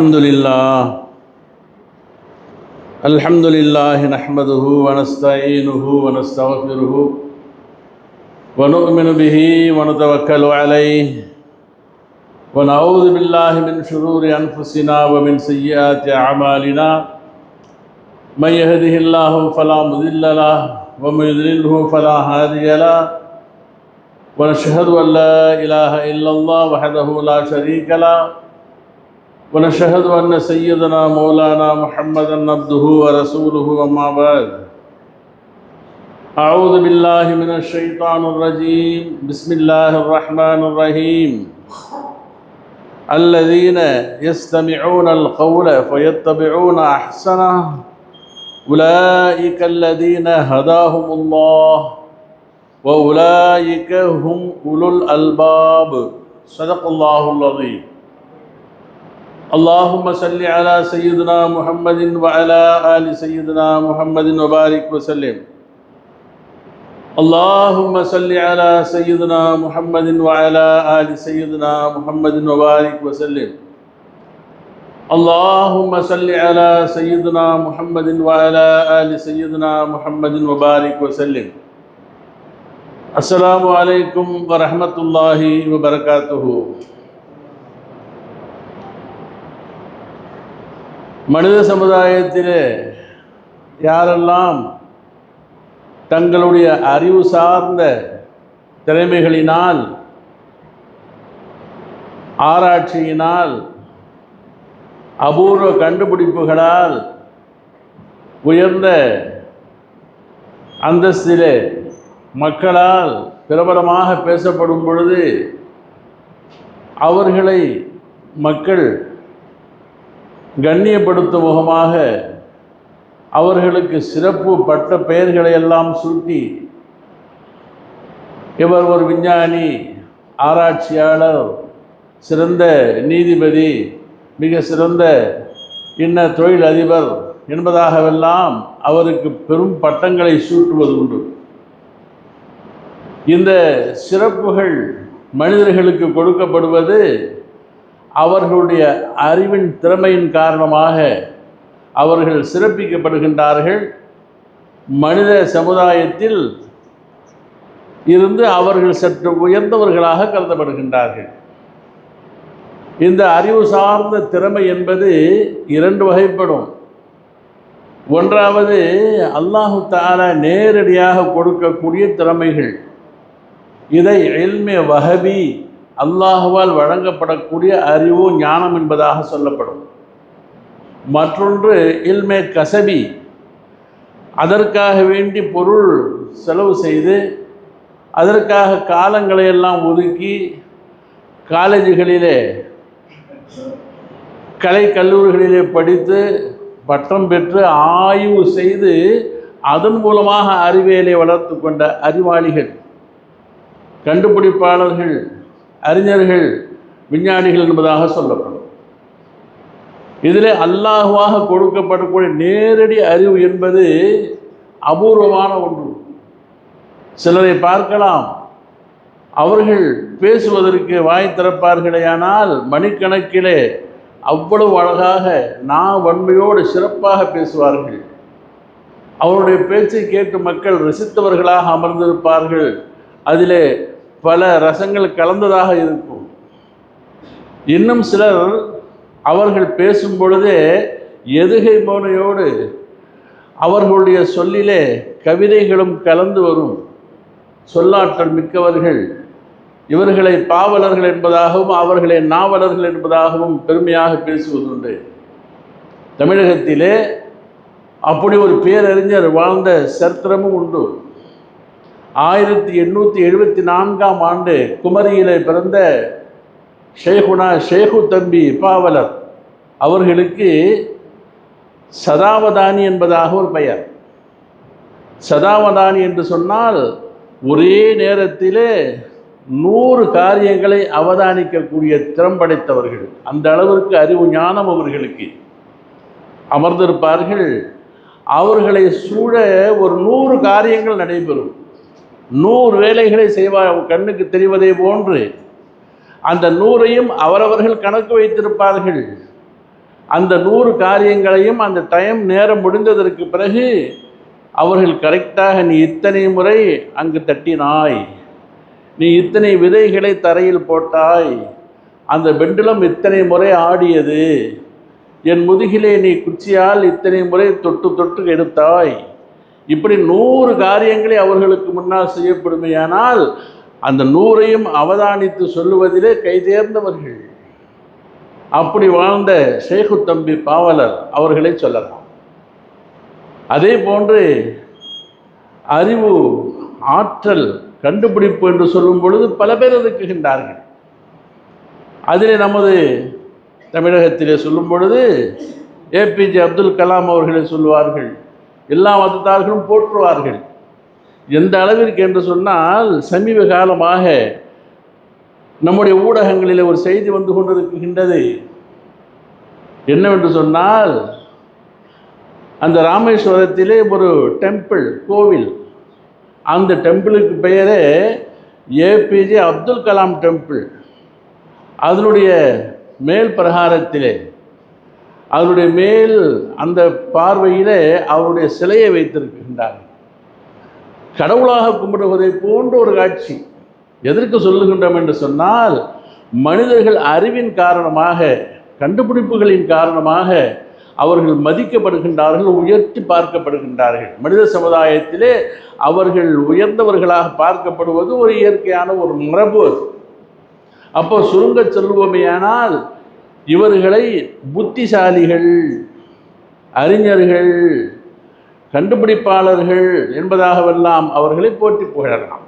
الحمد لله نحمده ونستعينه ونستغفره ونؤمن به ونتوكل عليه ونعوذ بالله من شرور أنفسنا ومن سيئات أعمالنا من يهده الله فلا مضل له ومن يضلله فلا هادي له ونشهد أن لا إله إلا الله وحده لا شريك له ونشهد أن سيدنا مولانا محمدا عبده ورسوله وما بعد أعوذ بالله من الشيطان الرجيم بسم الله الرحمن الرحيم الذين يستمعون القول فيتبعون أحسنه أولئك الذين هداهم الله وأولئك هم أولو الألباب صدق الله العظيم اللهم صل على سيدنا محمد وعلى آل سيدنا محمد وبارك وسلم اللهم صل على سيدنا محمد وعلى آل سيدنا محمد وبارك وسلم اللهم صل على سيدنا محمد وعلى آل سيدنا محمد وبارك وسلم السلام عليكم ورحمة الله وبركاته. மனித சமுதாயத்திலே யாரெல்லாம் தங்களுடைய அறிவு சார்ந்த திறமைகளினால், ஆராய்ச்சியினால், அபூர்வ கண்டுபிடிப்புகளால் உயர்ந்த அந்தஸ்திலே மக்களால் பிரபலமாக பேசப்படும் பொழுது அவர்களை மக்கள் கண்ணியப்படுத்தும் முகமாக அவர்களுக்கு சிறப்பு பட்ட பெயர்களை எல்லாம் சூட்டி இவர் ஒரு விஞ்ஞானி, ஆராய்ச்சியாளர், சிறந்த நீதிபதி, மிக சிறந்த இன்ன தொழில் அதிபர் என்பதாகவெல்லாம் அவருக்கு பெரும் பட்டங்களை சூட்டுவது உண்டு. இந்த சிறப்புகள் மனிதர்களுக்கு கொடுக்கப்படுவது அவர்களுடைய அறிவின் திறமையின் காரணமாக அவர்கள் சிறப்பிக்கப்படுகின்றார்கள். மனித சமுதாயத்தில் இருந்து அவர்கள் சற்று உயர்ந்தவர்களாக கருதப்படுகின்றார்கள். இந்த அறிவு சார்ந்த திறமை என்பது இரண்டு வகைப்படும். ஒன்றாவது அல்லாஹு தஆலா நேரடியாக கொடுக்கக்கூடிய திறமைகள். இதை இல்மே வஹபி, அல்லாஹுவால் வழங்கப்படக்கூடிய அறிவு ஞானம் என்பதாக சொல்லப்படும். மற்றொன்று இல்மே கசபி, அதற்காக வேண்டி பொருள் செலவு செய்து அதற்காக காலங்களை எல்லாம் ஒதுக்கி காலேஜுகளிலே, கலை கல்லூரிகளிலே படித்து பட்டம் பெற்று ஆய்வு செய்து அதன் மூலமாக அறிவியலை வளர்த்து கொண்ட அறிவாளிகள், கண்டுபிடிப்பாளர்கள், அறிஞர்கள், விஞ்ஞானிகள் என்பதாக சொல்லப்படும். இதில் அல்லாஹுவாக கொடுக்கப்படக்கூடிய நேரடி அறிவு என்பது அபூர்வமான ஒன்று. சிலரை பார்க்கலாம், அவர்கள் பேசுவதற்கு வாய் திறப்பார்களேயானால் மணிக்கணக்கிலே அவ்வளவு அழகாக வன்மையோடு சிறப்பாக பேசுவார்கள். அவருடைய பேச்சை கேட்டு மக்கள் ரசித்தவர்களாக அமர்ந்திருப்பார்கள். அதிலே பல ரசங்கள் கலந்ததாக இருக்கும். இன்னும் சிலர் அவர்கள் பேசும் பொழுதே எதுகை மோனையோடு அவர்களுடைய சொல்லிலே கவிதைகளும் கலந்து வரும். சொல்லாற்றல் மிக்கவர்கள். இவர்களை பாவலர்கள் என்பதாகவும் அவர்களை நாவலர்கள் என்பதாகவும் பெருமையாக பேசுவதுண்டு. தமிழகத்திலே அப்படி ஒரு பேரறிஞர் வாழ்ந்த சரித்திரமும் உண்டு. 1874ஆம் ஆண்டு குமரியிலே பிறந்த ஷேகு தம்பி பாவலர் அவர்களுக்கு சதாவதானி என்பதாக ஒரு பெயர். சதாவதானி என்று சொன்னால் ஒரே நேரத்திலே 100 காரியங்களை அவதானிக்கக்கூடிய திறம் படைத்தவர்கள். அந்த அளவிற்கு அறிவு ஞானம் அவர்களுக்கு. அமர்ந்திருப்பார்கள். அவர்களை சூழ ஒரு 100 காரியங்கள் நடைபெறும். 100 வேலைகளை செய்வார். கண்ணுக்கு தெரிவதை போன்று அந்த 100ஐயும் அவரவர்கள் கணக்கு வைத்திருப்பார்கள். அந்த 100 காரியங்களையும் அந்த டைம் நேரம் முடிந்ததற்கு பிறகு அவர்கள் கரெக்டாக நீ இத்தனை முறை அங்கு தட்டினாய், நீ இத்தனை விதைகளை தரையில் போட்டாய், அந்த பெண்டுலம் இத்தனை முறை ஆடியது, என் முதுகிலே நீ குச்சியால் இத்தனை முறை தொட்டு தொட்டு எடுத்தாய், இப்படி 100 காரியங்களை அவர்களுக்கு முன்னால் செய்யப்படுமையானால் அந்த 100ஐயும் அவதானித்து சொல்லுவதிலே கைதேர்ந்தவர்கள். அப்படி வாழ்ந்த ஷேகு தம்பி பாவலர் அவர்களை சொல்லலாம். அதே போன்று அறிவு, ஆற்றல், கண்டுபிடிப்பு என்று சொல்லும் பொழுது பல பேர் இருக்குகின்றார்கள். அதில் நமது தமிழகத்திலே சொல்லும் பொழுது ஏபிஜே அப்துல் கலாம் அவர்களை சொல்லுவார்கள், எல்லா மதத்தார்களும் போற்றுவார்கள். எந்த அளவிற்கு என்று சொன்னால் சமீப காலமாக நம்முடைய ஊடகங்களில் ஒரு செய்தி வந்து கொண்டிருக்கின்றது. என்னவென்று சொன்னால், அந்த ராமேஸ்வரத்திலே ஒரு டெம்பிள், கோவில், அந்த டெம்பிளுக்கு பெயரே ஏபிஜே அப்துல் கலாம் டெம்பிள். அதனுடைய மேல் பிரகாரத்திலே, அவருடைய மேல் அந்த பார்வையிலே அவருடைய சிலையை வைத்திருக்கின்றார். கடவுளாக கும்பிடுவதை போன்ற ஒரு காட்சி. எதற்கு சொல்லுகின்றோம் என்று சொன்னால், மனிதர்கள் அறிவின் காரணமாக, கண்டுபிடிப்புகளின் காரணமாக அவர்கள் மதிக்கப்படுகின்றார்கள், உயர்த்தி பார்க்கப்படுகின்றார்கள். மனித சமுதாயத்திலே அவர்கள் உயர்ந்தவர்களாக பார்க்கப்படுவது ஒரு இயற்கையான ஒரு மரபு. அது அப்போ சுருங்க சொல்லுவோமேயானால் இவர்களை புத்திசாலிகள், அறிஞர்கள், கண்டுபிடிப்பாளர்கள் என்பதாகவெல்லாம் அவர்களை போற்றி புகழலாம்.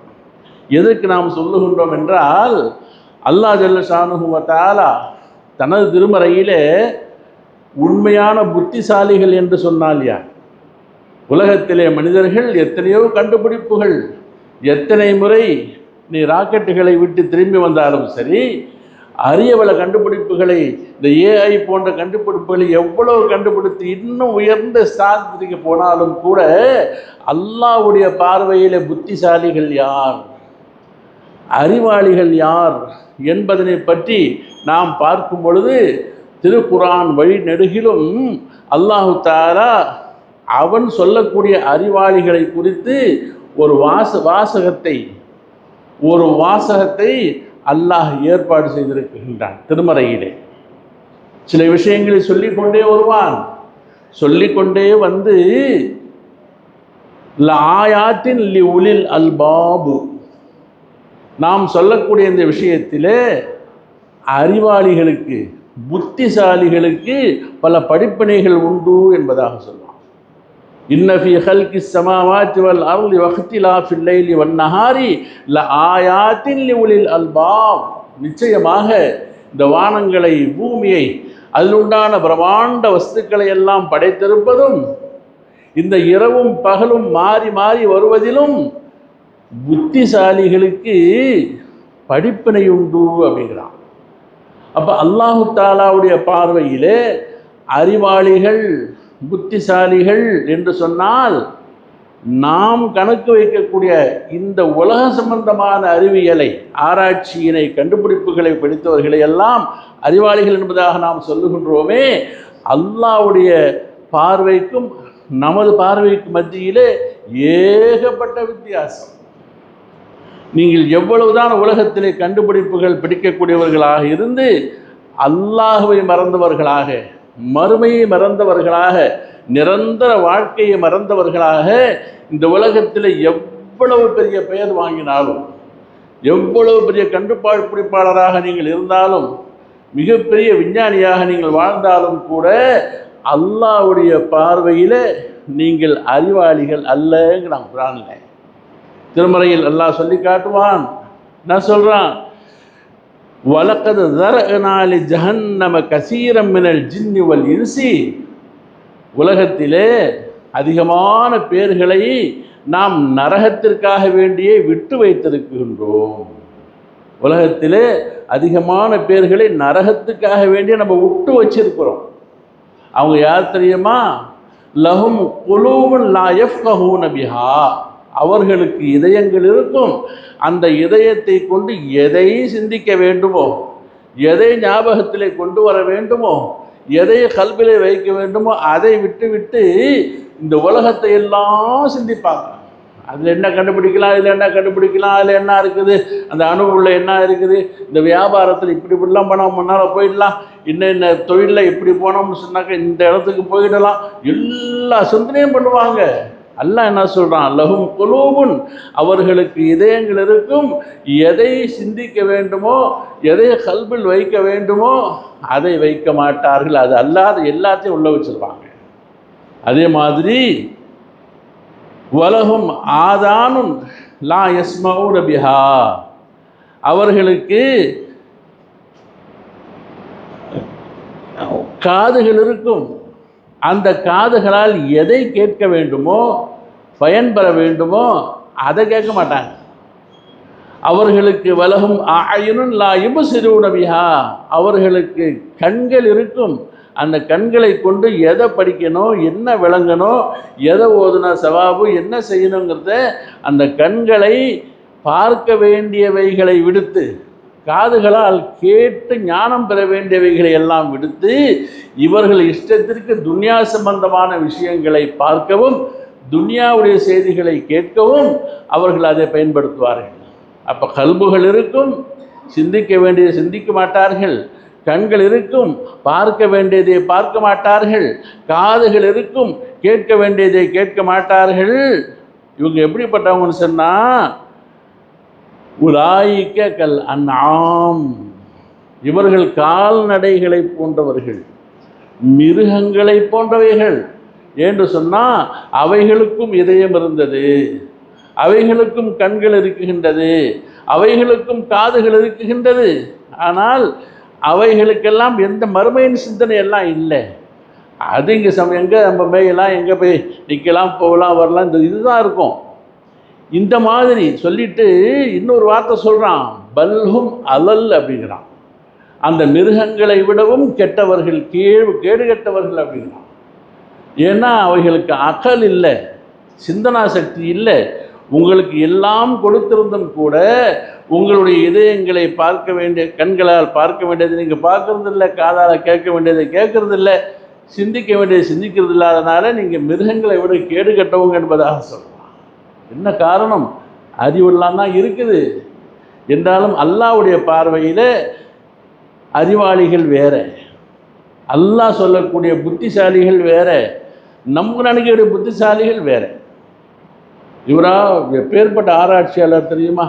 எதற்கு நாம் சொல்லுகின்றோம் என்றால், அல்லாஹ் ஜல்ல ஷானுஹு வ தஆலா தனது திருமறையிலே உண்மையான புத்திசாலிகள் என்று சொன்னால் யார்? உலகத்திலே மனிதர்கள் எத்தனையோ கண்டுபிடிப்புகள், எத்தனை முறை நீ ராக்கெட்டுகளை விட்டு திரும்பி வந்தாலும் சரி, அரியவள கண்டுபிடிப்புகளை, இந்த ஏஐ போன்ற கண்டுபிடிப்புகளை எவ்வளவு கண்டுபிடித்து இன்னும் உயர்ந்த ஸ்தானத்திற்கு போனாலும் கூட அல்லாஹ்வுடைய பார்வையிலே புத்திசாலிகள் யார், அறிவாளிகள் யார் என்பதனை பற்றி நாம் பார்க்கும் பொழுது திருக்குரான் வழி நெடுகிலும் அல்லாஹு தஆலா அவன் சொல்லக்கூடிய அறிவாளிகளை குறித்து ஒரு வாசகத்தை அல்லாஹ் ஏற்பாடு செய்திருக்கின்றான். திருமறையிலே சில விஷயங்களை சொல்லிக்கொண்டே வருவான். சொல்லிக்கொண்டே வந்து லஆயாத்தின் லிஉலில் அல்பாபு, நாம் சொல்லக்கூடிய இந்த விஷயத்திலே அறிவாளிகளுக்கு, புத்திசாலிகளுக்கு பல படிப்பினைகள் உண்டு என்பதாக சொல்லுவான். இன்ன ஃபீ ஹல்கிஸ் ஸமாவாத்தி வல் அர்தி வக்திலாஃபில் லைலி வன் நஹாரி லஆயாத்தின் லிஉலில் அல்பாப், நிச்சயமாக இந்த வானங்களை, பூமியை, அதில் உண்டான பிரம்மாண்ட வஸ்துக்களை எல்லாம் படைத்திருப்பதும், இந்த இரவும் பகலும் மாறி மாறி வருவதிலும் புத்திசாலிகளுக்கு படிப்பினை உண்டு அப்படிங்கிறான். அப்போ அல்லாஹு தாலாவுடைய பார்வையிலே அறிவாளிகள், புத்திசாலிகள் என்று சொன்னால், நாம் கணக்கு வைக்கக்கூடிய இந்த உலக சம்பந்தமான அறிவியலை, ஆராய்ச்சியினை, கண்டுபிடிப்புகளை படித்தவர்களை எல்லாம் அறிவாளிகள் என்பதாக நாம் சொல்லுகின்றோமே, அல்லாஹ்வுடைய பார்வைக்கும் நமது பார்வைக்கு மத்தியிலே ஏகப்பட்ட வித்தியாசம். நீங்கள் எவ்வளவுதான் உலகத்திலே கண்டுபிடிப்புகள் பிடிக்கக்கூடியவர்களாக இருந்து அல்லாஹ்வை மறந்தவர்களாக, மறுமையை மறந்தவர்களாக, நிரந்தர வாழ்க்கையை மறந்தவர்களாக இந்த உலகத்தில் எவ்வளவு பெரிய பெயர் வாங்கினாலும், எவ்வளவு பெரிய கண்டுபிடிப்பாளராக நீங்கள் இருந்தாலும், மிகப்பெரிய விஞ்ஞானியாக நீங்கள் வாழ்ந்தாலும் கூட அல்லாஹ்வுடைய பார்வையில் நீங்கள் அறிவாளிகள் அல்லங்கிறான் குர்ஆனில். திருமறையில் அல்லாஹ் சொல்லி காட்டுவான். என்ன சொல்கிறான்? வலக்கது ஸரஅனா ஜஹன்னம கஸீரம் மினல் ஜின்னி வல் இன்சி, உலகத்திலே அதிகமான பேர்களை நாம் நரகத்திற்காக வேண்டியே விட்டு வைத்திருக்கின்றோம். உலகத்திலே அதிகமான பேர்களை நரகத்துக்காக வேண்டிய நம்ம விட்டு வச்சிருக்கிறோம். அவங்க யார் தெரியுமா? லஹும் குலூபுன் லா யஃப்கஹூன பிஹா, அவர்களுக்கு இதயங்கள் இருக்கும், அந்த இதயத்தை கொண்டு எதை சிந்திக்க வேண்டுமோ, எதை ஞாபகத்திலே கொண்டு வர வேண்டுமோ, எதை கல்விலே வைக்க வேண்டுமோ அதை விட்டு விட்டு இந்த உலகத்தை எல்லாம் சிந்திப்பாங்க. அதில் என்ன கண்டுபிடிக்கலாம், இதில் என்ன கண்டுபிடிக்கலாம், அதில் என்ன இருக்குது, அந்த அணுவுள்ள என்ன இருக்குது, இந்த வியாபாரத்தில் இப்படிலாம் பணம் முன்னால் போயிடலாம், இன்ன தொழிலில் இப்படி போனோம்னு சொன்னாக்க இந்த இடத்துக்கு போயிடலாம், எல்லா சிந்தனையும் பண்ணுவாங்க. அல்லாஹ் என்ன சொல்கிறான், லஹும் குலூபுன், அவர்களுக்கு இதயங்கள் இருக்கும், எதை சிந்திக்க வேண்டுமோ எதை கல்பில் வைக்க வேண்டுமோ அதை வைக்க மாட்டார்கள். அது அல்லாத எல்லாத்தையும் உள்ள வச்சிருப்பாங்க. அதே மாதிரி வலஹும் ஆதானுன் லா யஸ்மஊன பிஹா, அவர்களுக்கு காதுகள் இருக்கும், அந்த காதுகளால் எதை கேட்க வேண்டுமோ பயன்பெற வேண்டுமோ அதை கேட்க மாட்டாங்க. அவர்களுக்கு வலஹும் அயுனுன் லா யுப்சிரூன பிஹா, அவர்களுக்கு கண்கள் இருக்கும், அந்த கண்களை கொண்டு எதை படிக்கணும், என்ன விளங்கணும், எதை ஓதுனா சவாபு, என்ன செய்யணுங்கிறத அந்த கண்களை பார்க்க வேண்டியவைகளை விடுத்து காதுகளால் கேட்டு ஞானம் பெற வேண்டியவைகளை எல்லாம் விடுத்து இவர்கள் இஷ்டத்திற்கு துன்யா சம்பந்தமான விஷயங்களை பார்க்கவும் துன்யாவுடைய செய்திகளை கேட்கவும் அவர்கள் அதை பயன்படுத்துவார்கள். அப்போ கல்புகள் இருக்கும், சிந்திக்க வேண்டியதை சிந்திக்க மாட்டார்கள், கண்கள் இருக்கும், பார்க்க வேண்டியதை பார்க்க மாட்டார்கள், காதுகள் இருக்கும், கேட்க வேண்டியதை கேட்க மாட்டார்கள். இவங்க எப்படிப்பட்டவங்கன்னு சொன்னால் உலாயிக்க கல் அன்ஆம், இவர்கள் கால்நடைகளை போன்றவர்கள், மிருகங்களை போன்றவைகள் என்று சொன்னால் அவைகளுக்கும் இதயம் இருந்தது, அவைகளுக்கும் கண்கள் இருக்குகின்றது, அவைகளுக்கும் காதுகள் இருக்குகின்றது, ஆனால் அவைகளுக்கெல்லாம் எந்த மறுமையின் சிந்தனை எல்லாம் இல்லை. அது இங்கே எங்கே நம்ம மேயெல்லாம், எங்கே போய் நிற்கலாம், போகலாம், வரலாம், இதுதான் இருக்கும். இந்த மாதிரி சொல்லிட்டு இன்னொரு வார்த்தை சொல்கிறான், பல்ஹும் அலல் அப்படிங்கிறான், அந்த மிருகங்களை விடவும் கெட்டவர்கள், கேடு கெட்டவர்கள் அப்படிங்கிறான். ஏன்னா அவைகளுக்கு அகல் இல்லை, சிந்தனா சக்தி இல்லை. உங்களுக்கு எல்லாம் கொடுத்திருந்தும் கூட உங்களுடைய இதயங்களை பார்க்க வேண்டிய, கண்களால் பார்க்க வேண்டியது நீங்கள் பார்க்கறதில்லை, காதால் கேட்க வேண்டியதை கேட்கறதில்லை, சிந்திக்க வேண்டியதை சிந்திக்கிறது இல்லாதனால நீங்கள் மிருகங்களை விட கேடு கட்டவங்க என்பதாக சொல்கிறான். என்ன காரணம்? அறிவெல்லாம் தான் இருக்குது என்றாலும் அல்லாஹ்வுடைய பார்வையில் அறிவாளிகள் வேற, அல்லாஹ் சொல்லக்கூடிய புத்திசாலிகள் வேற, நம்ம நினைக்கக்கூடிய புத்திசாலிகள் வேற. இவரா எப்பேற்பட்ட ஆராய்ச்சியாளர் தெரியுமா?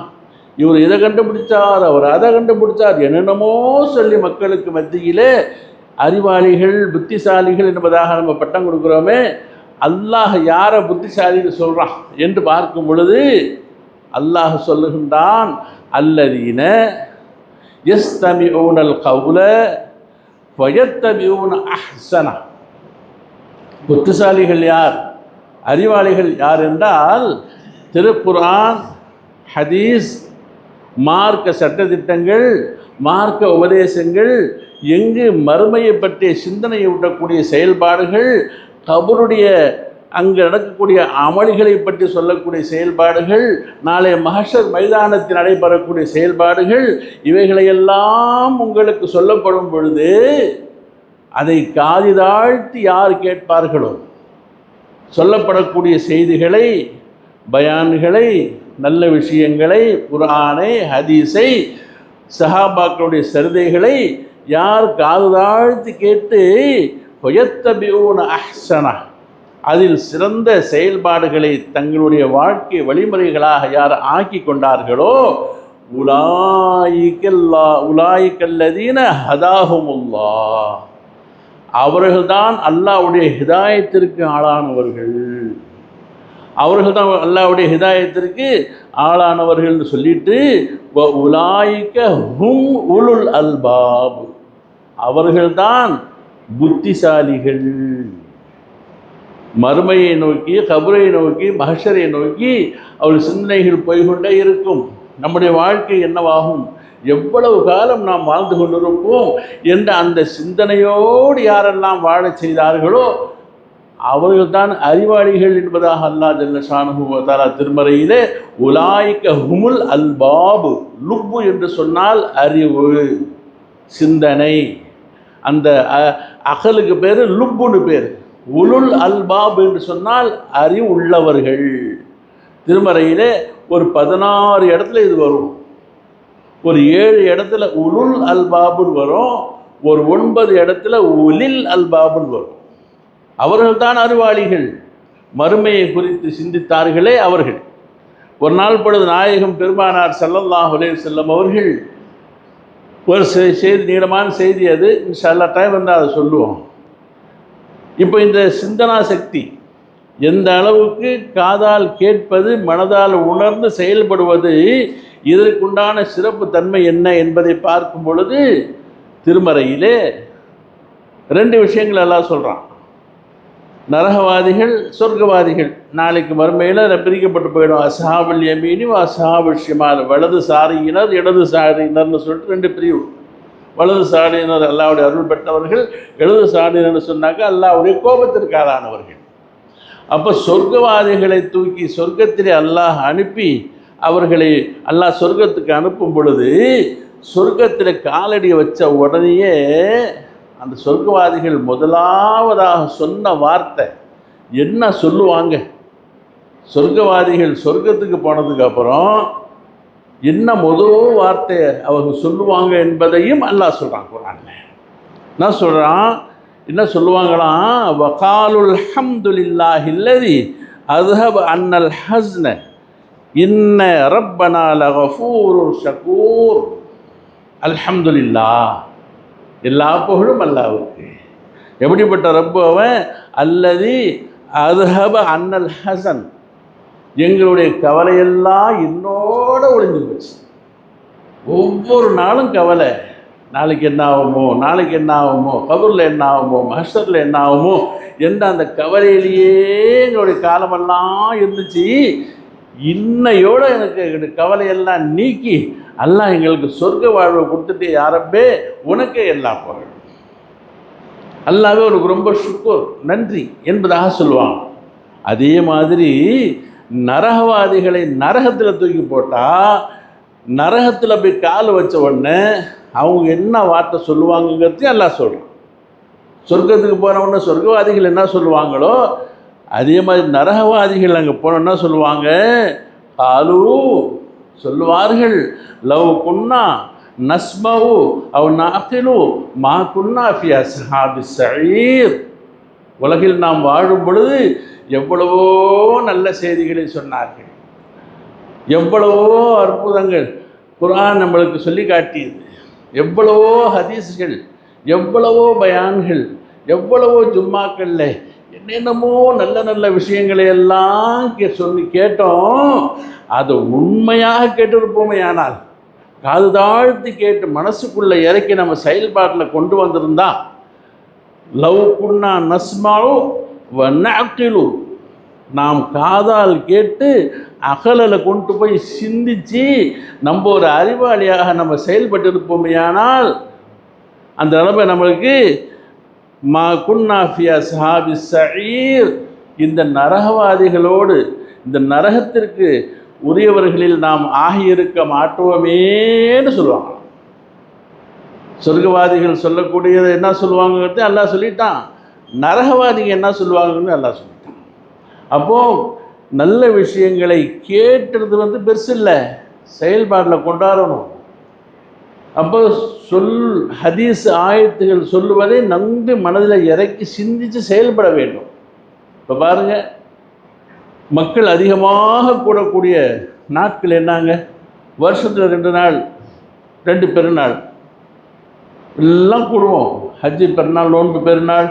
இவர் இதை கண்டுபிடிச்சார், அவர் அதை கண்டுபிடிச்சார், என்னென்னமோ சொல்லி மக்களுக்கு மத்தியிலே அறிவாளிகள் புத்திசாலிகள் என்பதாக நம்ம பட்டம் கொடுக்குறோமே. அல்லாஹ் யாரை புத்திசாலின்னு சொல்கிறான் என்று பார்க்கும் பொழுது அல்லாஹ் சொல்லுகின்றான், அல்லதீன யஸ்தமிஊனல் கௌல ஃபயத்தபிஊன அஹ்ஸன. புத்திசாலிகள் யார், அறிவாளிகள் யார் என்றால் திருக்குர்ஆன், ஹதீஸ், மார்க்க சட்டத்திட்டங்கள், மார்க்க உபதேசங்கள், எங்கு மறுமையை பற்றிய சிந்தனையை ஊட்டக்கூடிய செயல்பாடுகள், கபருடைய அங்கு நடக்கக்கூடிய அமளிகளை பற்றி சொல்லக்கூடிய செயல்பாடுகள், நாளை மஹ்ஷர் மைதானத்தில் நடைபெறக்கூடிய செயல்பாடுகள், இவைகளையெல்லாம் உங்களுக்கு சொல்லப்படும் பொழுது அதை காது தாழ்த்தி யார் கேட்பார்களோ, சொல்லப்படக்கூடிய செய்திகளை, பயான்களை, நல்ல விஷயங்களை, குர்ஆனை, ஹதீஸை, சஹாபாக்களுடைய சரிதைகளை யார் காது தாழ்த்தி கேட்டு ஃபயத்தபிஊன அஹ்ஸன, அதில் சிறந்த செயல்பாடுகளை தங்களுடைய வாழ்க்கை வழிமுறைகளாக யார் ஆக்கி கொண்டார்களோ, உலாயிக்கல்லதீன ஹதாஹுமுல்லாஹ், அவர்கள்தான் அல்லாஹ்வுடைய ஹிதாயத்திற்கு ஆளானவர்கள், அவர்கள்தான் அல்லாஹ்வுடைய ஹிதாயத்திற்கு ஆளானவர்கள் சொல்லிட்டு உலாயிக்க ஹும் உலுல் அல்பாப், அவர்கள்தான் புத்திசாலிகள். மறுமையை நோக்கி, கபரை நோக்கி, மஹ்ஷரை நோக்கி அவள் சிந்தனைகள் போய்கொண்டே இருக்கும். நம்முடைய வாழ்க்கை என்னவாகும், எவ்வளவு காலம் நாம் வாழ்ந்து கொண்டிருப்போம் என்ற அந்த சிந்தனையோடு யாரெல்லாம் வாழச் செய்தார்களோ அவர்கள்தான் அறிவாளிகள் என்பதாக அல்லாஹ் ஜல்ல ஷானுஹு வ தஆலா திருமறையிலே உலாயிக்க ஹுமுல் அல்பாபு, லுப்பு என்று சொன்னால் அறிவு, சிந்தனை, அந்த அகலுக்கு பேர் லுப்புன்னு பேர். உலுல் அல்பாப் என்று சொன்னால் அறிவு உள்ளவர்கள். திருமறையிலே ஒரு 16 இடத்துல இது வரும், ஒரு 7 இடத்துல உலுல் அல்பாபுன்னு வரும், ஒரு 9 இடத்துல உலில் அல்பாபுன்னு வரும். அவர்கள்தான் அறிவாளிகள், மறுமையை குறித்து சிந்தித்தார்களே அவர்கள். ஒரு நாள் பொழுது நாயகம் பெருமானார் ஸல்லல்லாஹு அலைஹி வஸல்லம் அவர்கள் ஒரு செய்தி, நீளமான செய்தி, அது இன்ஷா அல்லாஹ் டைம் வந்தால் அதை சொல்லுவோம். இப்போ இந்த சிந்தனா சக்தி எந்த அளவுக்கு காதால் கேட்பது, மனதால் உணர்ந்து செயல்படுவது, இதற்குண்டான சிறப்பு தன்மை என்ன என்பதை பார்க்கும் பொழுது திருமறையிலே 2 விஷயங்கள் எல்லாம் சொல்கிறான். நரகவாதிகள், சொர்க்கவாதிகள் நாளைக்கு மறுமையில் பிரிக்கப்பட்டு போயிடும். அஸ்ஹாபுல் யமீனி அஸ்ஹாபுல் ஷிமால், வலது சாரியினர் இடது சாரியினர்னு சொல்லிட்டு 2 பிரிவு. வலது சாரியினர் அல்லாஹ்வுடைய அருள் பெற்றவர்கள், இடது சாரியினர்னு சொன்னாக்க அல்லாஹ்வுடைய கோபத்திற்கு ஆளானவர்கள். அப்போ சொர்க்கவாதிகளை தூக்கி சொர்க்கத்திலே அல்லாஹ் அனுப்பி அவர்களை அல்லாஹ் சொர்க்கத்துக்கு அனுப்பும் பொழுது சொர்க்கத்தில் காலடி வச்ச உடனேயே அந்த சொர்க்கவாதிகள் முதலாவதாக சொன்ன வார்த்தை என்ன சொல்லுவாங்க? சொர்க்கவாதிகள் சொர்க்கத்துக்கு போனதுக்கு அப்புறம் என்ன முதல் வார்த்தை அவங்க சொல்லுவாங்க என்பதையும் அல்லாஹ் சொல்கிறான் குர்ஆன்ல. நான் சொல்கிறான், என்ன சொல்லுவாங்களாம்? வகாலுல் ஹம்துலில்லாஹி அல்லதி அஸ்ஹப அன்னல் ஹஸ்ன இன்ன ரப்பனா லகஃபூருர் ஷகூர். அல்ஹம்துலில்லாஹ், எல்லா புகழும் அல்லாஹ்வுக்கு. எப்படிப்பட்ட ரப்பு அவன்? அல்லதி அஸ்ஹப அன்னல் ஹசன், எங்களுடைய கவலையெல்லாம் என்னோட ஒளிஞ்சு போச்சு. ஒவ்வொரு நாளும் கவலை, நாளைக்கு என்ன ஆகுமோ, நாளைக்கு என்ன ஆகுமோ, கபூரில் என்ன ஆகுமோ, மஹ்ஷரில் என்ன ஆகுமோ என்ற அந்த கவலையிலேயே எங்களுடைய காலமெல்லாம் இருந்துச்சு. இன்னையோடு எனக்கு கவலையெல்லாம் நீக்கி அல்லாஹ் எங்களுக்கு சொர்க்க வாழ்வை கொடுத்துட்டு, யாரப்பே உனக்கே எல்லாம் புகழ், அல்லாஹ்வே உனக்கு ரொம்ப ஷுக்ர், நன்றி என்பதாக சொல்லுவாங்க. அதே மாதிரி நரகவாதிகளை நரகத்தில் தூக்கி போட்டால், நரகத்தில் போய் கால் வச்ச உடனே அவங்க என்ன வார்த்தை சொல்லுவாங்கங்கிறதையும் எல்லாம் சொல்கிறான். சொர்க்கத்துக்கு போனவுடனே சொர்க்கவாதிகள் என்ன சொல்லுவாங்களோ அதே மாதிரி நரகவாதிகள் அங்கே போனோன்னா சொல்லுவாங்க, காலு சொல்லுவார்கள், லவ் குன்னா நஸ்மவு அவ் நஅகிலு மா குன்னா ஃபி அஸ்ஹாபி ஸஈர். உலகில் நாம் வாழும் பொழுது எவ்வளவோ நல்ல செய்திகளை சொன்னார்கள், எவ்வளவோ அற்புதங்கள் குர்ஆன் நம்மளுக்கு சொல்லி காட்டியது, எவ்வளவோ ஹதீஸ்கள், எவ்வளவோ பயான்கள், எவ்வளவோ ஜும்மாக்களில் என்னென்னமோ நல்ல நல்ல விஷயங்களை எல்லாம் சொல்லி கேட்டோம். அதை உண்மையாக கேட்டிருப்போமே, ஆனால் காது தாழ்த்தி கேட்டு மனசுக்குள்ளே இறக்கி நம்ம செயல்பாட்டில் கொண்டு வந்திருந்தா, லவ் குன்னா நஸ்மாவு வ நஅகிலு, நாம் காதால் கேட்டு அகலில் கொண்டு போய் சிந்திச்சு நம்ம ஒரு அறிவாளியாக நம்ம செயல்பட்டு இருப்போமே, ஆனால் அந்த நிலைமை நம்மளுக்கு மா குன்னா ஃபி அஸ்ஹாபி ஸஈர், இந்த நரகவாதிகளோடு இந்த நரகத்திற்கு உரியவர்களில் நாம் ஆகியிருக்க மாட்டோமேன்னு சொல்லுவாங்க. சொர்க்கவாதிகள் சொல்லக்கூடியதை என்ன சொல்லுவாங்கிறது அல்லாஹ் சொல்லிட்டான், நரகவாதிகள் என்ன சொல்லுவாங்கன்னு அல்லாஹ் சொல்லிட்டான். அப்போது நல்ல விஷயங்களை கேட்டுறது பெருசு இல்லை, செயல்பாட்டில் கொண்டாடணும். அப்போ ஹதீஸ் ஆயத்துகள் சொல்லுவதை நன்கு மனதில் இறக்கி சிந்தித்து செயல்பட வேண்டும். இப்போ பாருங்கள், மக்கள் அதிகமாக கூடக்கூடிய நாட்கள் என்னங்க? வருஷத்தில் 2 நாள், 2 பெருநாள் எல்லாம் கூடுவோம். ஹஜ்ஜி பெருநாள், நோன்பு பெருநாள்,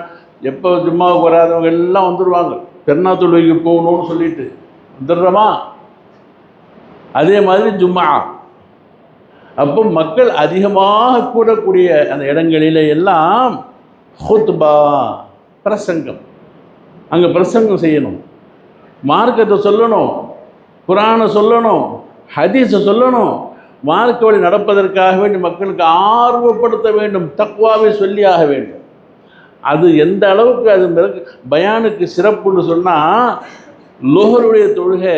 எப்போ ஜும்மாவுக்கு வராதவங்க எல்லாம் வந்துடுவாங்க. பெருநாள் தொழுகைக்கு போகணும்னு சொல்லிட்டு வந்துடுறோமா? அதே மாதிரி ஜும்மா. அப்போ மக்கள் அதிகமாக கூடக்கூடிய அந்த இடங்களில் எல்லாம் ஹுத்பா, பிரசங்கம், அங்கே பிரசங்கம் செய்யணும், மார்க்கத்தை சொல்லணும், குர்ஆனை சொல்லணும், ஹதீஸை சொல்லணும், மார்க்க வழி நடப்பதற்காக வேண்டி மக்களுக்கு ஆர்வப்படுத்த வேண்டும், தக்வாவை சொல்லியாக வேண்டும். அது எந்த அளவுக்கு அது பயானுக்கு சிறப்புன்னு சொன்னால், லோஹருடைய தொழுகை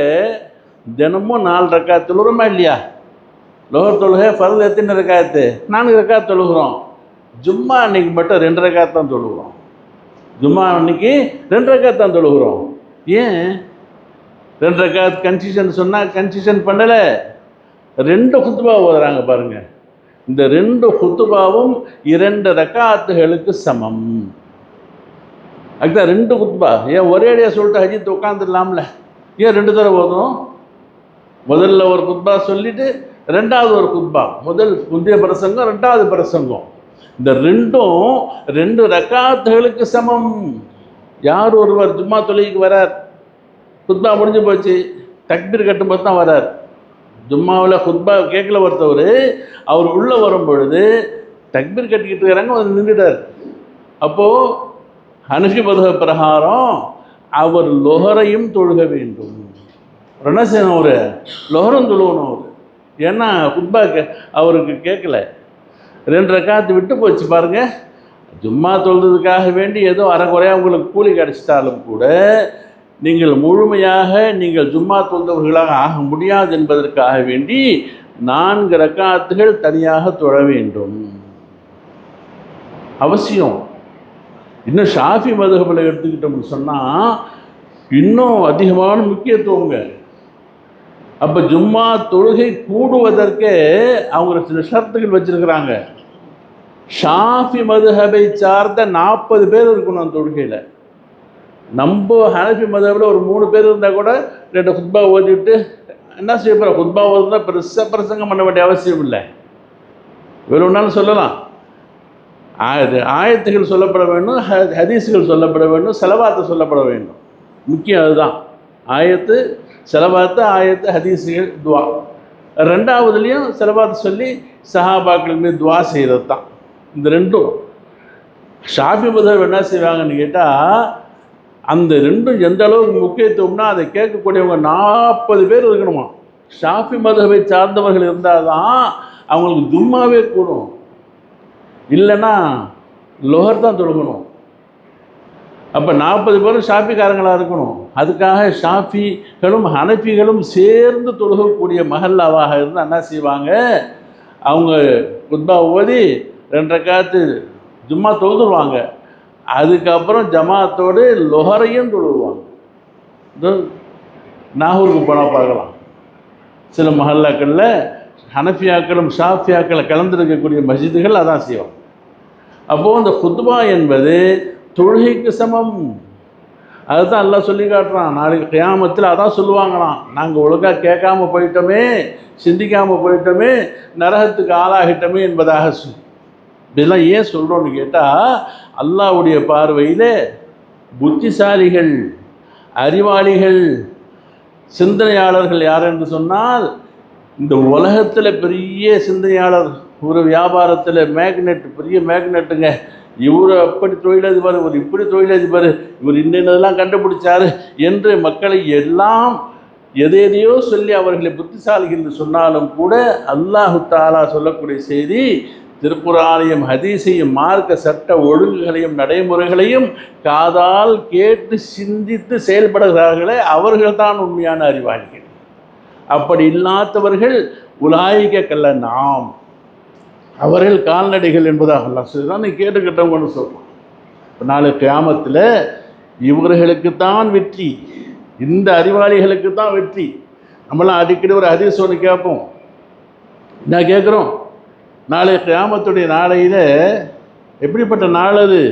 தினமும் 4 ரக்காத் தொழுகிறோமா இல்லையா? லோஹர் தொழுகை ஃபர்து எத்தனை ரக்காத்து? 4 ரக்காத் தொழுகிறோம். ஜும்மா அன்னைக்கு மட்டும் 2 ரக்காத் தான் தொழுகிறோம். ஜும்மா அன்னைக்கு 2 ரக்காத் தான் தொழுகிறோம். ஏன் 2 ரக்காத் கன்சிஷன் சொன்னால் கன்சிஷன் பண்ணலை, 2 குத்துபா ஓதுறாங்க பாருங்கள். இந்த 2 குத்துபாவும் 2 ரக்காத்துகளுக்கு சமம். அதுதான் 2 குத்துபா. ஏன் ஒரே அடியாக சொல்லிட்டு ஹஜ்ஜித் உட்காந்துடலாம்ல, ஏன் 2 தடவை ஓதும்? முதல்ல ஒரு குத்பா சொல்லிட்டு 2வது ஒரு குத்பா, முதல் முந்தைய பிரசங்கம் 2வது பிரசங்கம். இந்த 2 ரக்காத்துகளுக்கு சமம். யார் ஒருவர் ஜும்மா தொழுகைக்கு வரார், குத்பா முடிஞ்சு போச்சு, தக்பீர் கட்டும்போது தான் வரார். ஜும்மாவில் குத்பா கேட்கல ஒருத்தவர், அவர் உள்ளே வரும் பொழுது தக்பீர் கட்டிக்கிட்டு இருக்கிறாங்க, அவர் நின்றுட்டார். அப்போது ஹனஃபி மதுஹப் பிரகாரம் அவர் லொஹரையும் தொழுக வேண்டும். என்ன செய்யணும்? அவர் லொஹரும் தொழுகணும். அவர் ஏன்னா குத்பா அவருக்கு கேட்கல, 2 ரக்காத்து விட்டு போச்சு பாருங்கள். ஜும்மா தொழுறதுக்காக வேண்டி ஏதோ அரைக்குறையாக உங்களுக்கு கூலி கிடச்சிட்டாலும் கூட நீங்கள் முழுமையாக நீங்கள் ஜும்மா தொழுந்தவர்களாக ஆக முடியாது என்பதற்காக வேண்டி 4 ரக்காத்துகள் தனியாக தொழ வேண்டும், அவசியம். இன்னும் ஷாஃபி மதுஹபில் எடுத்துக்கிட்டோம்னு சொன்னால் இன்னும் அதிகமான முக்கியத்துவங்க. அப்போ ஜும்மா தொழுகை கூடுவதற்கே அவங்க சில ஷரத்துகள் வச்சுருக்கிறாங்க. ஷாஃபி மதுஹபை சார்ந்த 40 பேர் இருக்கணும் அந்த தொழுகையில். நம்ம ஹனஃபி மதுஹபில் ஒரு 3 பேர் இருந்தால் கூட 2 குத்பா ஓதிவிட்டு என்ன செய்ய போகிற, குத்பா ஓதுனா பிரசங்கம் பண்ண வேண்டிய அவசியம் இல்லை, வேணும்னாலும் சொல்லலாம். ஆயத்துகள் சொல்லப்பட வேண்டும், ஹதீஸுகள் சொல்லப்பட வேண்டும், செலவாத்து சொல்லப்பட வேண்டும். முக்கியம் அதுதான். ஆயத்து, செலவாத்து, ஆயத்து, ஹதீஸுகள், துவா. 2வதுலேயும் செலவாத்து சொல்லி சஹாபாக்கள் மீது துவா செய்கிறது தான். இந்த 2ம் ஷாஃபி மதுஹப் என்ன செய்வாங்கன்னு கேட்டால், அந்த 2ம் எந்த அளவுக்கு முக்கியத்துவம்னா அதை கேட்கக்கூடியவங்க 40 பேர் இருக்கணுமா. ஷாஃபி மதுஹபை சார்ந்தவர்கள் இருந்தால் தான் அவங்களுக்கு ஜும்மாவே கூடும், இல்லைன்னா லொஹர் தான் தொழுகணும். அப்போ 40 பேரும் ஷாஃபிக்காரங்களாக இருக்கணும். அதுக்காக ஷாஃபிகளும் ஹனஃபிகளும் சேர்ந்து தொழுகக்கூடிய மஹல்லாவாக இருந்து என்ன செய்வாங்க, அவங்க குத்பா ஓதி 2 ரக்காத்து ஜும்மா தொழுதுருவாங்க. அதுக்கப்புறம் ஜமாத்தோடு லொஹரையும் தொழுவாங்க. நாகூருக்கு போனால் பார்க்கலாம், சில மஹல்லாக்களில் ஹனஃபியாக்களும் ஷாஃபியாக்களை கலந்துருக்கக்கூடிய மஸ்ஜிதுகள் அதான் செய்வாங்க. அப்போது இந்த குத்பா என்பது தொழுகைக்கு சமம். அதுதான் எல்லாம் சொல்லி காட்டுறான். நாளைக்கு கியாமத்தில் அதான் சொல்லுவாங்களாம், நாங்கள் ஒழுங்காக கேட்காம போயிட்டோமே, சிந்திக்காமல் போயிட்டோமே, நரகத்துக்கு ஆளாகிட்டோமே என்பதாக சொல்லி. இதெல்லாம் ஏன் சொல்கிறோன்னு கேட்டால், அல்லாஹ்வுடைய பார்வையில் புத்திசாலிகள், அறிவாளிகள், சிந்தனையாளர்கள் யார் என்று சொன்னால், இந்த உலகத்தில் பெரிய சிந்தனையாளர், ஒரு வியாபாரத்தில் மேக்னெட், பெரிய மேக்னெட்டுங்க, இவர் அப்படி தொழிலதிபர், இவர் இப்படி தொழிலதிபர், இவர் இன்னதெல்லாம் கண்டுபிடிச்சார் என்று மக்களை எல்லாம் எதையோ சொல்லி அவர்களை புத்திசாலிகள் என்று சொன்னாலும் கூட அல்லாஹு தஆலா சொல்லக்கூடிய செய்தி, திருக்குர்ஆனையும் ஹதீஸையும் மார்க்க சட்ட ஒழுங்குகளையும் நடைமுறைகளையும் காதால் கேட்டு சிந்தித்து செயல்படுகிறார்களே அவர்கள் தான் உண்மையான அறிவாளிகள். அப்படி இல்லாதவர்கள் உலாயிக கல்ல நாம், அவர்கள் கால்நடைகள் என்பதாக அல்லாஹ் சொல்கிறான். நீ கேட்டுக்கிட்டவங்கன்னு சொல்கிறோம். இப்போ நாளை கியாமத்தில் இவர்களுக்குத்தான் வெற்றி, இந்த அறிவாளிகளுக்கு தான் வெற்றி. நம்மளாம் அடிக்கடி ஒரு ஹதீஸ் ஒன்று கேட்போம், என்ன கேட்குறோம், நாளை கியாமத்துடைய நாளையில் எப்படிப்பட்ட நாள் அது,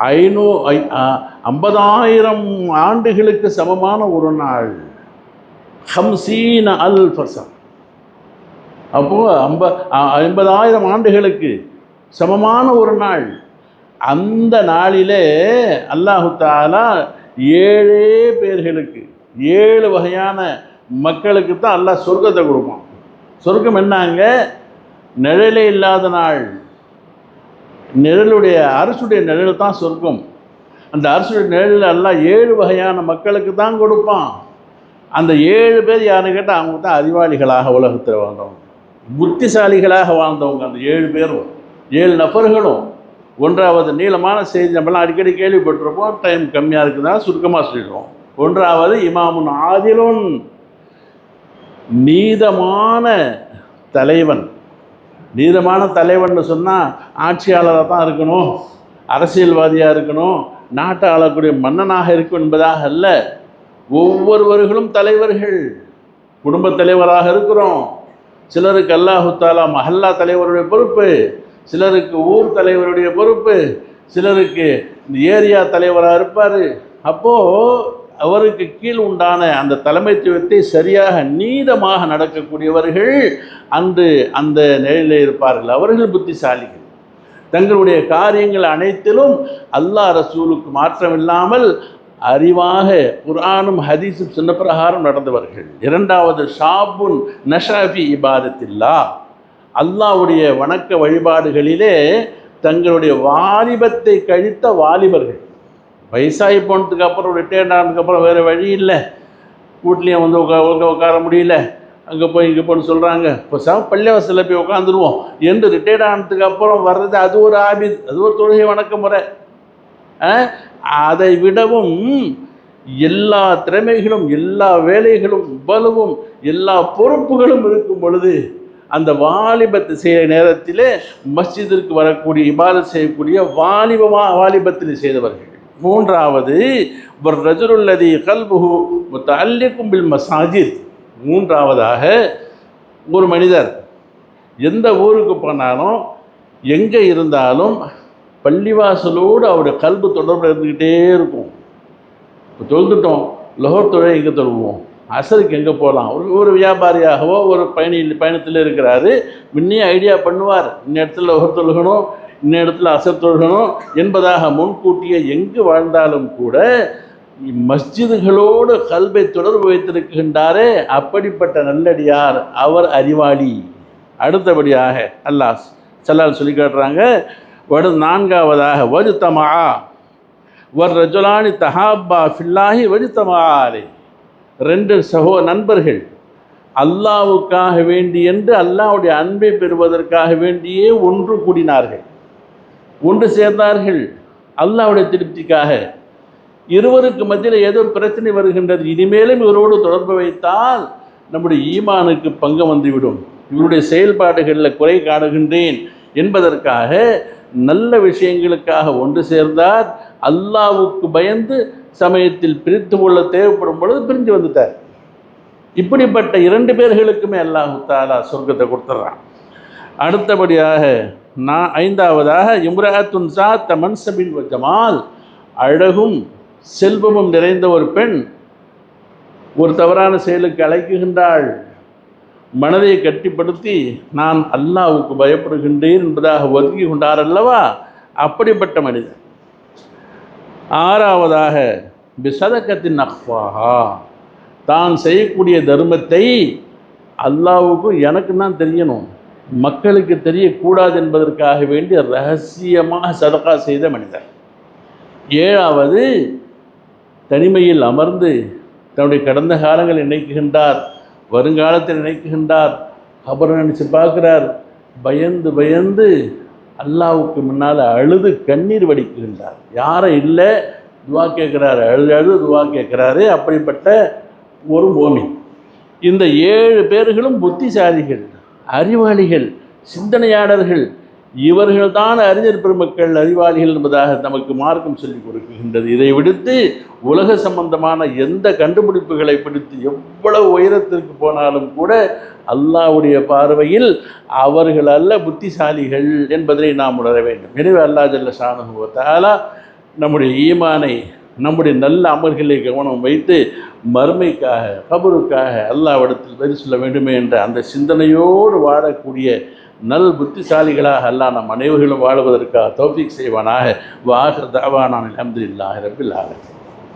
50,000 ஆண்டுகளுக்கு சமமான ஒரு நாள், 50 அல்ஃப சன. அப்போது 50,000 ஆண்டுகளுக்கு சமமான ஒரு நாள். அந்த நாளிலே அல்லாஹு தஆலா 7 பேர்களுக்கு, 7 வகையான மக்களுக்கு தான் அல்லாஹ் சொர்க்கத்தை கொடுப்பான். சொர்க்கம் என்னங்க, நிழலே இல்லாத நாள். நிழலுடைய அரசுடைய நிழல் தான் சொர்க்கம். அந்த அரசுடைய நிழலில் எல்லாம் 7 வகையான மக்களுக்கு தான் கொடுப்பான். அந்த 7 பேர் யாருன்னு கேட்டால் அவங்க தான் அறிவாளிகளாக உலகத்தில் வாழ்ந்தவங்க, புத்திசாலிகளாக வாழ்ந்தவங்க. அந்த 7 பேரும் 7 நபர்களும். 1வது நீளமான செய்தி, நம்மளாம் அடிக்கடி கேள்விப்பட்டிருப்போம், டைம் கம்மியாக இருக்குதுன்னா சுருக்கமாக சொல்லிடுவோம். 1வது இமாமுன் ஆதிலுன், நீதமான தலைவன். நீதமான தலைவன் சொன்னால் ஆட்சியாளராக தான் இருக்கணும், அரசியல்வாதியாக இருக்கணும், நாட்டை ஆளக்கூடிய மன்னனாக இருக்கும் என்பதாக அல்ல. ஒவ்வொருவர்களும் தலைவர்கள். குடும்பத் தலைவராக இருக்கிறோம். சிலருக்கு அல்லாஹு தாலா மஹல்லா தலைவருடைய பொறுப்பு, சிலருக்கு ஊர் தலைவருடைய பொறுப்பு, சிலருக்கு ஏரியா தலைவராக இருப்பார். அப்போது அவருக்கு கீழ் உண்டான அந்த தலைமைத்துவத்தை சரியாக நீதமாக நடக்கக்கூடியவர்கள் அன்று அந்த நிலையில் இருப்பார்கள். அவர்கள் புத்திசாலிகள். தங்களுடைய காரியங்கள் அனைத்திலும் அல்லாஹ் ரசூலுக்கு மாற்றமில்லாமல் அறிவாக குர்ஆனும் ஹதீஸும் சொன்ன பிரகாரம் நடந்தவர்கள். இரண்டாவது, ஷாபுன் நஷாஃபி இபாதத்தில்லா, அல்லாஹ்வுடைய வணக்க வழிபாடுகளிலே தங்களுடைய வாலிபத்தை கழித்த வாலிபர்கள். வயசாகி போனதுக்கு அப்புறம், ரிட்டையர்ட் ஆனதுக்கப்புறம் வேறு வழி இல்லை, வீட்லேயும் வந்து உட்கார முடியல, அங்கே போய் இங்கே போன்னு சொல்கிறாங்க, இப்போ பள்ளிவாசலில் போய் உட்காந்துருவோம் என்று ரிட்டையர்ட் ஆனதுக்கு அப்புறம் வர்றது அது ஒரு ஆபித், அது ஒரு தொழுகை வணக்க முறை. அதை விடவும் எல்லா திறமைகளும், எல்லா வேலைகளும், பலுவும், எல்லா பொறுப்புகளும் இருக்கும் பொழுது அந்த வாலிபத்தை செய்கிற நேரத்திலே மஸ்ஜிதிற்கு வரக்கூடிய இபாதத் செய்யக்கூடிய வாலிபத்தில் செய்தவர்கள். மூன்றாவது, ரஜுலுல்லதி கல்புஹு முத்தஅல்லிகும் பில் மசாஜித். மூன்றாவதாக, ஒரு மனிதர் எந்த ஊருக்கு போனாலும் எங்கே இருந்தாலும் பள்ளிவாசலோடு அவருடைய கல்பு தொடர்பு இருந்துக்கிட்டே இருக்கும். இப்போ தொழுதுட்டோம், லோஹர் தொழில் எங்கே தொழுவோம், அசருக்கு எங்கே போகலாம், ஒரு வியாபாரியாகவோ ஒரு பயணத்தில் இருக்கிறாரு, முன்னே ஐடியா பண்ணுவார், இந்த இடத்துல லோஹர் தொழுகணும், இந்த இடத்துல அசர் தொழுகணும் என்பதாக முன்கூட்டியே எங்கு வாழ்ந்தாலும் கூட மஸ்ஜிதுகளோடு கல்பை தொடர்பு வைத்திருக்கின்றாரே, அப்படிப்பட்ட நல்லடியார், அவர் அறிவாளி. அடுத்தபடியாக அல்லாஹ் ஸல்லல்லாஹு சொல்லி காட்டுறாங்க. நான்காவதாக, வஜ்தமா வர் ரஜுலானி தஹாப்பா ஃபில்லாஹி வஜ்தமா அலை. ரெண்டு நண்பர்கள் அல்லாஹ்வுக்காக வேண்டி என்று அல்லாஹ்வுடைய அன்பை பெறுவதற்காக வேண்டியே ஒன்று கூடினார்கள், ஒன்று சேர்ந்தார்கள் அல்லாஹ்வுடைய திருப்திக்காக. இருவருக்கு மத்தியில் ஏதோ பிரச்சனை வருகின்றது, இனிமேலும் இவரோடு தொடர்பு வைத்தால் நம்முடைய ஈமானுக்கு பங்கம் வந்துவிடும், இவருடைய செயல்பாடுகளில் குறை காணுகின்றேன் என்பதற்காக நல்ல விஷயங்களுக்காக ஒன்று சேர்ந்தார். அல்லாஹ்வுக்கு பயந்து சமயத்தில் பிரித்து கொள்ள தேவைப்படும் பொழுது பிரிஞ்சு வந்துட்டார். இப்படிப்பட்ட இரண்டு பேர்களுக்குமே அல்லாஹ் தஆலா சொர்க்கத்தை கொடுத்துட்றான். அடுத்தபடியாக ஐந்தாவதாக, இம்ரஅத்துன் ஸாத்த மன்ஸபின் வ ஜமால், அழகும் செல்வமும் நிறைந்த ஒரு பெண் ஒரு தவறான செயலுக்கு அழைக்குகின்றாள். மனதை கட்டிப்படுத்தி நான் அல்லாஹ்வுக்கு பயப்படுகின்றேன் என்பதாக ஒதுங்கி கொண்டார் அல்லவா, அப்படிப்பட்ட மனிதன். ஆறாவதாக, பிசதகத்தின் அக்ஃபாஹா, தான் செய்யக்கூடிய தர்மத்தை அல்லாஹ்வுக்கு எனக்கு தான் தெரியணும், மக்களுக்கு தெரியக்கூடாது என்பதற்காக வேண்டி ரகசியமாக சதகா செய்த மனிதர். ஏழாவது, தனிமையில் அமர்ந்து தன்னுடைய கடந்த காலங்களை நினைக்குகின்றார், வருங்காலத்தை நினைக்குகின்றார், அப்புறம் நினச்சி பார்க்குறார், பயந்து பயந்து அல்லாஹ்வுக்கு முன்னால் அழுது கண்ணீர் வடிக்குகின்றார். யாரும் இல்லை, துவா கேட்குறாரு, அழுது துவா கேட்குறாரு. அப்படிப்பட்ட ஒரு மோமின். இந்த 7 பேர்களும் புத்திசாலிகள், அறிவாளிகள், சிந்தனையாளர்கள். இவர்கள்தான் அறிஞர் பெருமக்கள், அறிவாளிகள் என்பதாக நமக்கு மார்க்கம் சொல்லிக் கொடுக்கின்றது. இதை விடுத்து உலக சம்பந்தமான எந்த கண்டுபிடிப்புகளை பிடித்து எவ்வளவு உயரத்திற்கு போனாலும் கூட அல்லாஹ்வுடைய பார்வையில் அவர்கள் அல்ல புத்திசாலிகள் என்பதை நாம் உணர வேண்டும். எனவே அல்லாஹ் ஜல்ல ஷானஹு வ தஆலா நம்முடைய ஈமானை, நம்முடைய நல்ல அமல்களை கவனம் வைத்து மறுமைக்காக, கபருக்காக அல்லாஹ்விடத்தில் பதில் சொல்ல வேண்டுமே என்ற அந்த சிந்தனையோடு வாழக்கூடிய நல் புத்திசாலிகளாக அல்லாஹ் நம் அனைவர்களும் வாழ்வதற்காக தௌஃபீக் செய்வானாக. வ ஆகிரு தஅவானா அல்ஹம்துலில்லாஹி ரப்பில் ஆலமீன்.